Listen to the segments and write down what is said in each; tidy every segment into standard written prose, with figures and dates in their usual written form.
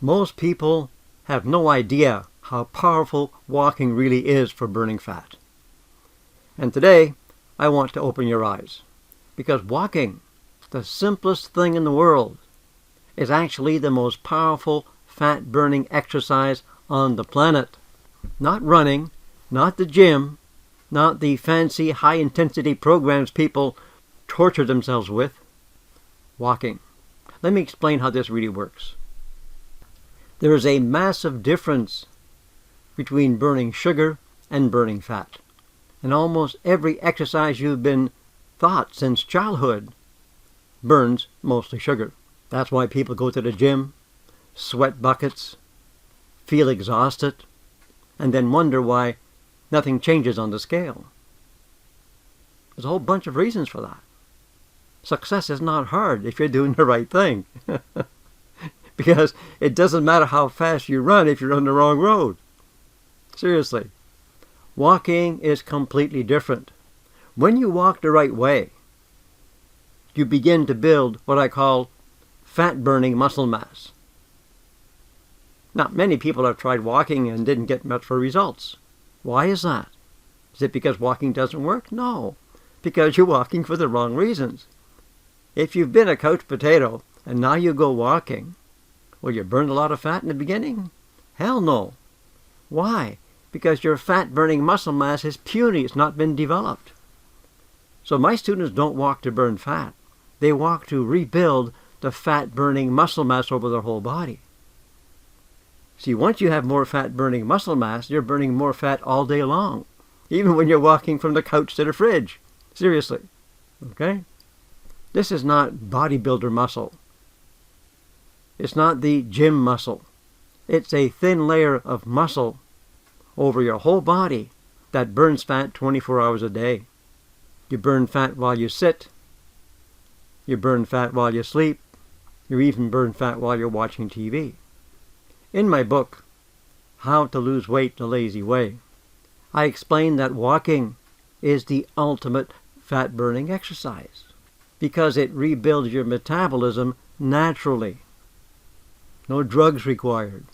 Most people have no idea how powerful walking really is for burning fat. And today, I want to open your eyes. Because walking, the simplest thing in the world, is actually the most powerful fat-burning exercise on the planet. Not running, not the gym, not the fancy high-intensity programs people torture themselves with. Walking. Let me explain how this really works. There is a massive difference between burning sugar and burning fat. And almost every exercise you've been taught since childhood burns mostly sugar. That's why people go to the gym, sweat buckets, feel exhausted, and then wonder why nothing changes on the scale. There's a whole bunch of reasons for that. Success is not hard if you're doing the right thing. Because it doesn't matter how fast you run if you're on the wrong road. Seriously. Walking is completely different. When you walk the right way, you begin to build what I call fat-burning muscle mass. Now, many people have tried walking and didn't get much for results. Why is that? Is it because walking doesn't work? No, because you're walking for the wrong reasons. If you've been a couch potato and now you go walking, will you burn a lot of fat in the beginning? Hell no. Why? Because your fat-burning muscle mass is puny. It's not been developed. So my students don't walk to burn fat. They walk to rebuild the fat-burning muscle mass over their whole body. See, once you have more fat-burning muscle mass, you're burning more fat all day long, even when you're walking from the couch to the fridge. Seriously. Okay? This is not bodybuilder muscle. It's not the gym muscle. It's a thin layer of muscle over your whole body that burns fat 24 hours a day. You burn fat while you sit. You burn fat while you sleep. You even burn fat while you're watching TV. In my book, How to Lose Weight the Lazy Way, I explain that walking is the ultimate fat-burning exercise because it rebuilds your metabolism naturally. No drugs required.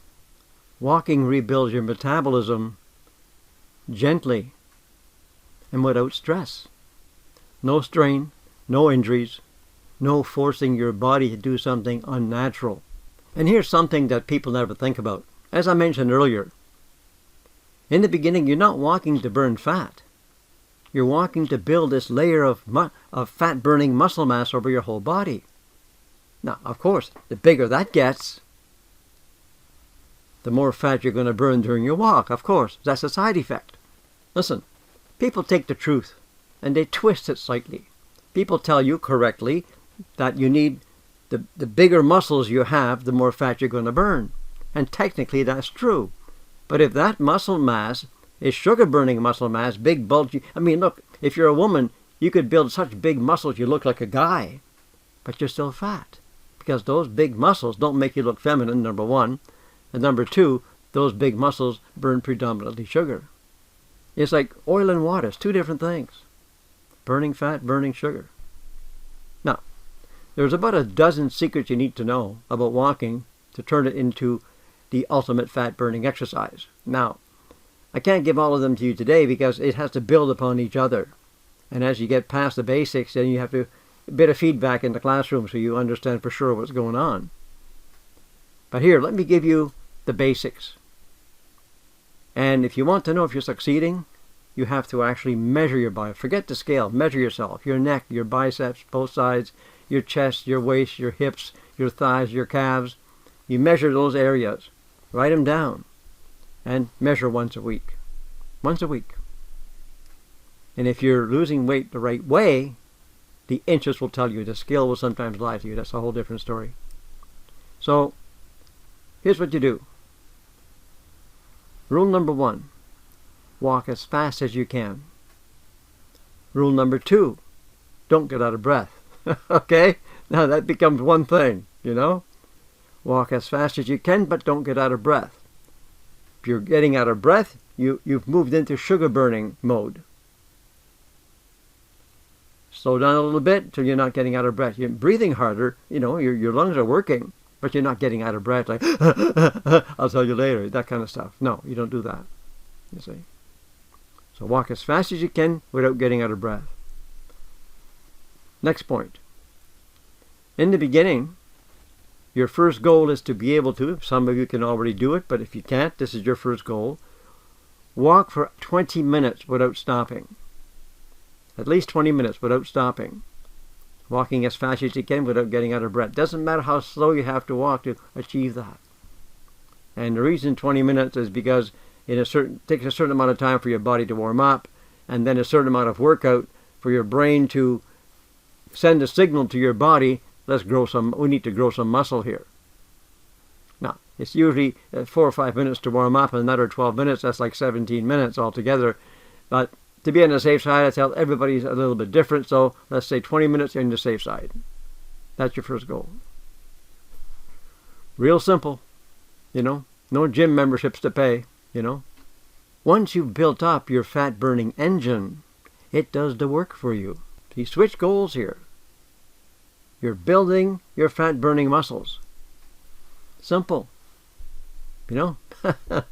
Walking rebuilds your metabolism gently and without stress. No strain, no injuries, no forcing your body to do something unnatural. And here's something that people never think about. As I mentioned earlier, in the beginning, you're not walking to burn fat. You're walking to build this layer of fat-burning muscle mass over your whole body. Now, of course, the bigger that gets, the more fat you're going to burn during your walk. Of course, that's a side effect. Listen, people take the truth and they twist it slightly. People tell you correctly that you need the bigger muscles you have, the more fat you're going to burn. And technically that's true. But if that muscle mass is sugar-burning muscle mass, big bulgy, I mean, look, if you're a woman, you could build such big muscles you look like a guy, but you're still fat. Because those big muscles don't make you look feminine, number one. And number two, those big muscles burn predominantly sugar. It's like oil and water. It's two different things. Burning fat, burning sugar. Now, there's about a dozen secrets you need to know about walking to turn it into the ultimate fat-burning exercise. Now, I can't give all of them to you today because it has to build upon each other. And as you get past the basics, then you have a bit of feedback in the classroom so you understand for sure what's going on. But here, let me give you the basics. And if you want to know if you're succeeding, you have to actually measure your body. Forget the scale. Measure yourself. Your neck, your biceps, both sides, your chest, your waist, your hips, your thighs, your calves. You measure those areas. Write them down. And measure once a week. Once a week. And if you're losing weight the right way, the inches will tell you. The scale will sometimes lie to you. That's a whole different story. So, here's what you do. Rule number 1, walk as fast as you can. Rule number 2, don't get out of breath. Okay? Now that becomes one thing, you know? Walk as fast as you can, but don't get out of breath. If you're getting out of breath, you've moved into sugar burning mode. Slow down a little bit till you're not getting out of breath. You're breathing harder, you know, your lungs are working, but you're not getting out of breath like, I'll tell you later, that kind of stuff. No, you don't do that, you see. So walk as fast as you can without getting out of breath. Next point. In the beginning, your first goal is to be able to, some of you can already do it, but if you can't, this is your first goal. Walk for 20 minutes without stopping. At least 20 minutes without stopping. Walking as fast as you can without getting out of breath. Doesn't matter how slow you have to walk to achieve that. And the reason 20 minutes is because it takes a certain amount of time for your body to warm up, and then a certain amount of workout for your brain to send a signal to your body, we need to grow some muscle here. Now, it's usually 4 or 5 minutes to warm up, and another 12 minutes, that's like 17 minutes altogether. But to be on the safe side, I tell everybody's a little bit different, so let's say 20 minutes on the safe side. That's your first goal. Real simple, no gym memberships to pay, Once you've built up your fat-burning engine, it does the work for you. You switch goals here. You're building your fat-burning muscles. Simple. You don't have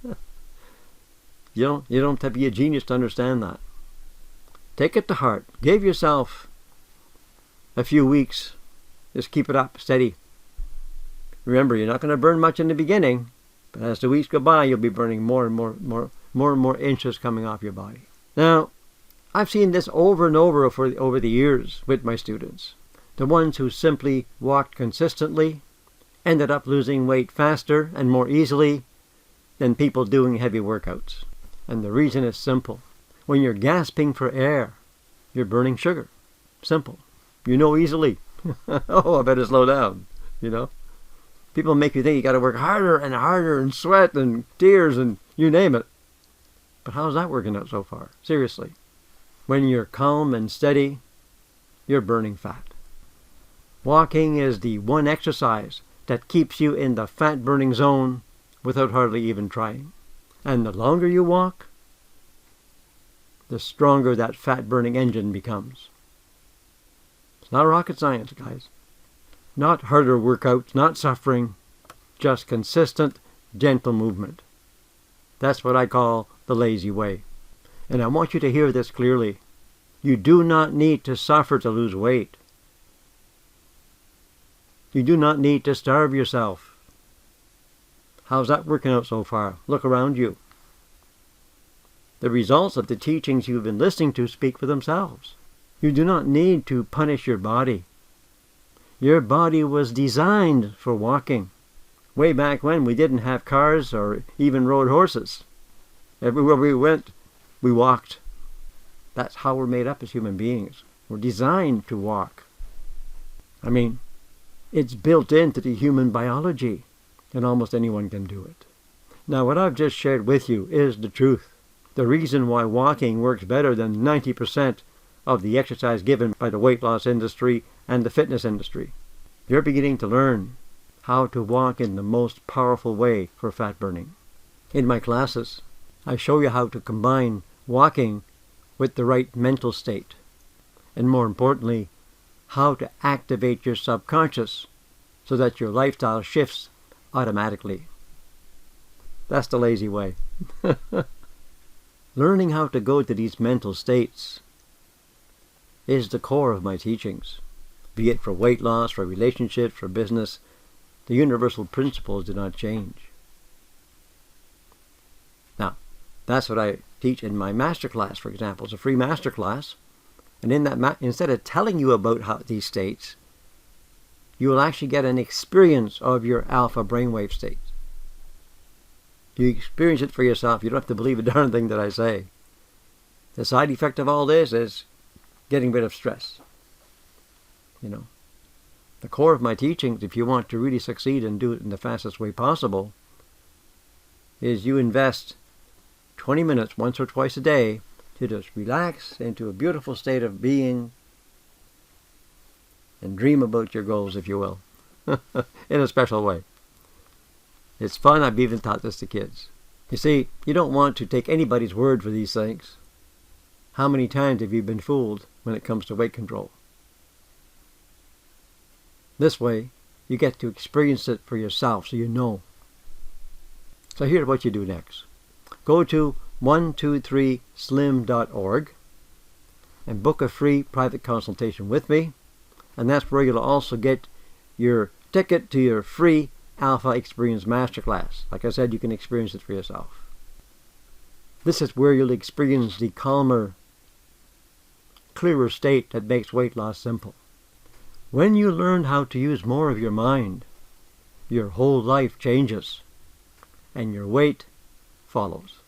to be a genius to understand that. Take it to heart. Give yourself a few weeks. Just keep it up, steady. Remember, you're not going to burn much in the beginning, but as the weeks go by, you'll be burning more and more inches coming off your body. Now, I've seen this over and over the years with my students. The ones who simply walked consistently ended up losing weight faster and more easily than people doing heavy workouts. And the reason is simple. When you're gasping for air, you're burning sugar. Simple. Easily. Oh, I better slow down, People make you think you got to work harder and harder and sweat and tears and you name it. But how's that working out so far? Seriously. When you're calm and steady, you're burning fat. Walking is the one exercise that keeps you in the fat-burning zone without hardly even trying. And the longer you walk, the stronger that fat-burning engine becomes. It's not rocket science, guys. Not harder workouts, not suffering, just consistent, gentle movement. That's what I call the lazy way. And I want you to hear this clearly. You do not need to suffer to lose weight. You do not need to starve yourself. How's that working out so far? Look around you. The results of the teachings you've been listening to speak for themselves. You do not need to punish your body. Your body was designed for walking. Way back when we didn't have cars or even rode horses. Everywhere we went, we walked. That's how we're made up as human beings. We're designed to walk. It's built into the human biology, and almost anyone can do it. Now, what I've just shared with you is the truth. The reason why walking works better than 90% of the exercise given by the weight loss industry and the fitness industry. You're beginning to learn how to walk in the most powerful way for fat burning. In my classes, I show you how to combine walking with the right mental state, and more importantly, how to activate your subconscious so that your lifestyle shifts automatically. That's the lazy way. Learning how to go to these mental states is the core of my teachings. Be it for weight loss, for relationships, for business, the universal principles do not change. Now, that's what I teach in my masterclass, for example. It's a free masterclass. And in that, instead of telling you about these states, you will actually get an experience of your alpha brainwave state. You experience it for yourself. You don't have to believe a darn thing that I say. The side effect of all this is getting rid of stress. The core of my teachings, if you want to really succeed and do it in the fastest way possible, is you invest 20 minutes once or twice a day to just relax into a beautiful state of being and dream about your goals, if you will, in a special way. It's fun. I've even taught this to kids. You see, you don't want to take anybody's word for these things. How many times have you been fooled when it comes to weight control? This way, you get to experience it for yourself so you know. So here's what you do next. Go to 123slim.org and book a free private consultation with me. And that's where you'll also get your ticket to your free Alpha Experience Masterclass. Like I said, you can experience it for yourself. This is where you'll experience the calmer, clearer state that makes weight loss simple. When you learn how to use more of your mind, your whole life changes, and your weight follows.